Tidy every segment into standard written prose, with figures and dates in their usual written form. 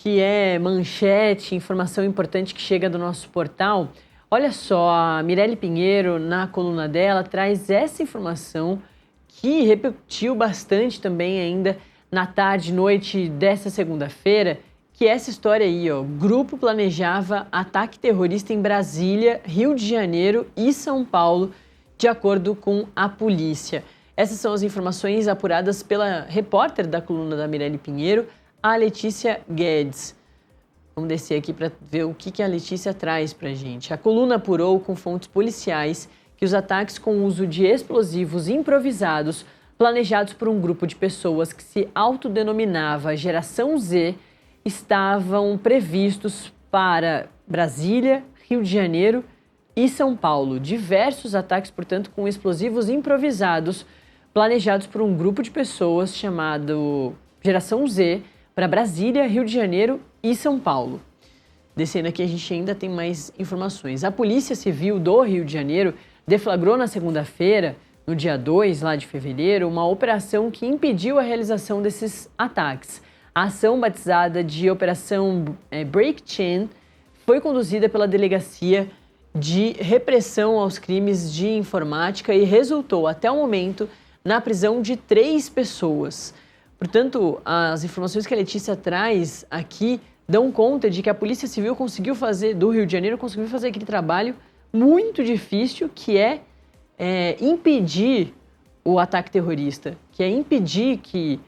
que é manchete, informação importante que chega do nosso portal. Olha só, a Mirelle Pinheiro, na coluna dela, traz essa informação que repercutiu bastante também ainda na tarde e noite dessa segunda-feira, que é essa história aí, ó. Grupo planejava ataque terrorista em Brasília, Rio de Janeiro e São Paulo, de acordo com a polícia. Essas são as informações apuradas pela repórter da coluna da Mirelle Pinheiro, a Letícia Guedes. Vamos descer aqui para ver o que a Letícia traz para a gente. A coluna apurou com fontes policiais que os ataques com o uso de explosivos improvisados, planejados por um grupo de pessoas que se autodenominava Geração Z, estavam previstos para Brasília, Rio de Janeiro e São Paulo. Diversos ataques, portanto, com explosivos improvisados, planejados por um grupo de pessoas chamado Geração Z, para Brasília, Rio de Janeiro e São Paulo. Descendo aqui, a gente ainda tem mais informações. A Polícia Civil do Rio de Janeiro deflagrou na segunda-feira, no dia 2 lá de fevereiro, uma operação que impediu a realização desses ataques. A ação, batizada de Operação Break Chain, foi conduzida pela Delegacia de Repressão aos Crimes de Informática e resultou, até o momento, na prisão de 3 pessoas. Portanto, as informações que a Letícia traz aqui dão conta de que a Polícia Civil do Rio de Janeiro conseguiu fazer aquele trabalho muito difícil, que é impedir o ataque terrorista, que é impedir que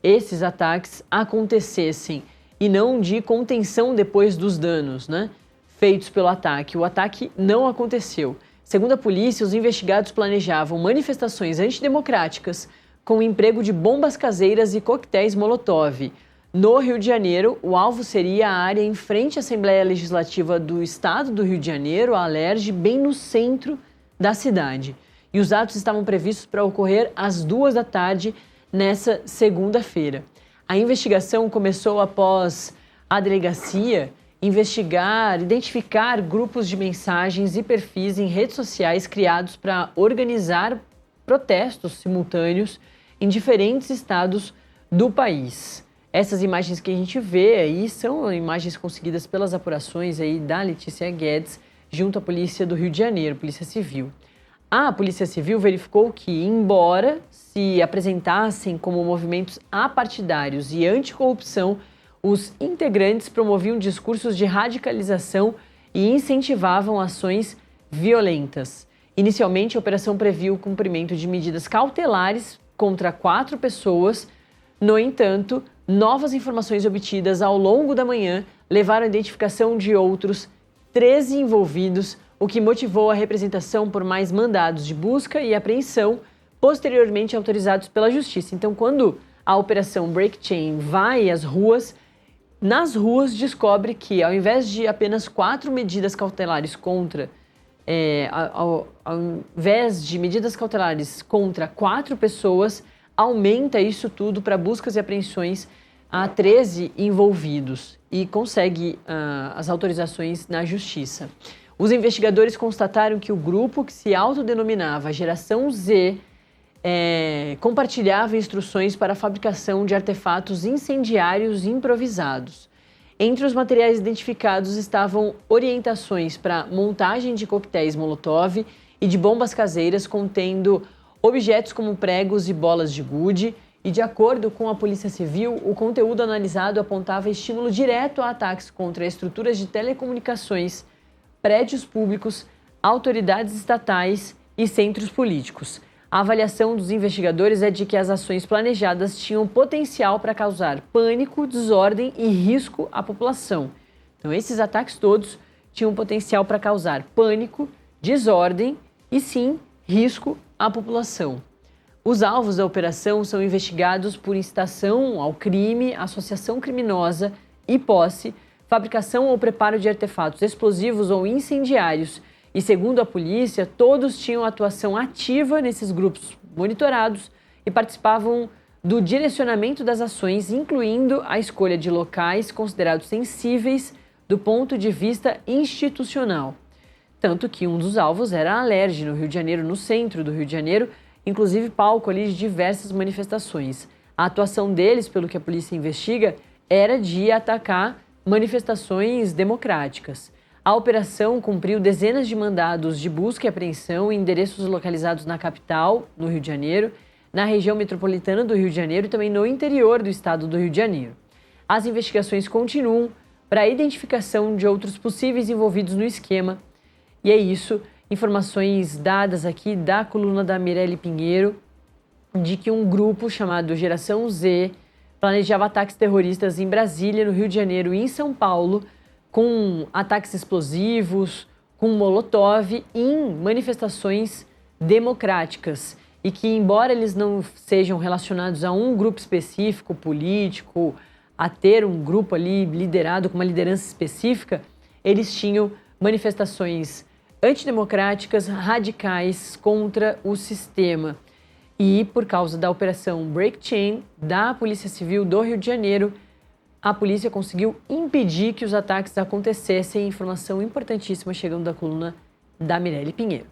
esses ataques acontecessem e não de contenção depois dos danos, né, feitos pelo ataque. O ataque não aconteceu. Segundo a polícia, os investigados planejavam manifestações antidemocráticas com o emprego de bombas caseiras e coquetéis Molotov. No Rio de Janeiro, o alvo seria a área em frente à Assembleia Legislativa do Estado do Rio de Janeiro, a Alerj, bem no centro da cidade. E os atos estavam previstos para ocorrer às 2 da tarde nessa segunda-feira. A investigação começou após a delegacia identificar grupos de mensagens e perfis em redes sociais criados para organizar protestos simultâneos em diferentes estados do país. Essas imagens que a gente vê aí são imagens conseguidas pelas apurações aí da Letícia Guedes junto à Polícia do Rio de Janeiro, Polícia Civil. A Polícia Civil verificou que, embora se apresentassem como movimentos apartidários e anticorrupção, os integrantes promoviam discursos de radicalização e incentivavam ações violentas. Inicialmente, a operação previu o cumprimento de medidas cautelares contra 4 pessoas. No entanto, novas informações obtidas ao longo da manhã levaram à identificação de outros 13 envolvidos, o que motivou a representação por mais mandados de busca e apreensão, posteriormente autorizados pela Justiça. Então, quando a Operação Break Chain vai às ruas, nas ruas descobre que, ao invés de apenas 4 medidas cautelares ao invés de medidas cautelares contra 4 pessoas, aumenta isso tudo para buscas e apreensões a 13 envolvidos e consegue as autorizações na Justiça. Os investigadores constataram que o grupo, que se autodenominava Geração Z, compartilhava instruções para a fabricação de artefatos incendiários improvisados. Entre os materiais identificados estavam orientações para montagem de coquetéis Molotov e de bombas caseiras contendo objetos como pregos e bolas de gude, e de acordo com a Polícia Civil, o conteúdo analisado apontava estímulo direto a ataques contra estruturas de telecomunicações, prédios públicos, autoridades estatais e centros políticos. A avaliação dos investigadores é de que as ações planejadas tinham potencial para causar pânico, desordem e risco à população. Então, esses ataques todos tinham potencial para causar pânico, desordem e, sim, risco à população. Os alvos da operação são investigados por incitação ao crime, associação criminosa e posse, fabricação ou preparo de artefatos explosivos ou incendiários. E, segundo a polícia, todos tinham atuação ativa nesses grupos monitorados e participavam do direcionamento das ações, incluindo a escolha de locais considerados sensíveis do ponto de vista institucional. Tanto que um dos alvos era a Alerj, no Rio de Janeiro, no centro do Rio de Janeiro, inclusive palco ali de diversas manifestações. A atuação deles, pelo que a polícia investiga, era de atacar manifestações democráticas. A operação cumpriu dezenas de mandados de busca e apreensão em endereços localizados na capital, no Rio de Janeiro, na região metropolitana do Rio de Janeiro e também no interior do estado do Rio de Janeiro. As investigações continuam para a identificação de outros possíveis envolvidos no esquema. E é isso, informações dadas aqui da coluna da Mirelle Pinheiro, de que um grupo chamado Geração Z planejava ataques terroristas em Brasília, no Rio de Janeiro e em São Paulo, com ataques explosivos, com molotov em manifestações democráticas. E que, embora eles não sejam relacionados a um grupo específico, político, a ter um grupo ali liderado com uma liderança específica, eles tinham manifestações antidemocráticas, radicais contra o sistema. E, por causa da operação Break Chain da Polícia Civil do Rio de Janeiro, a polícia conseguiu impedir que os ataques acontecessem. Informação importantíssima chegando da coluna da Mirelle Pinheiro.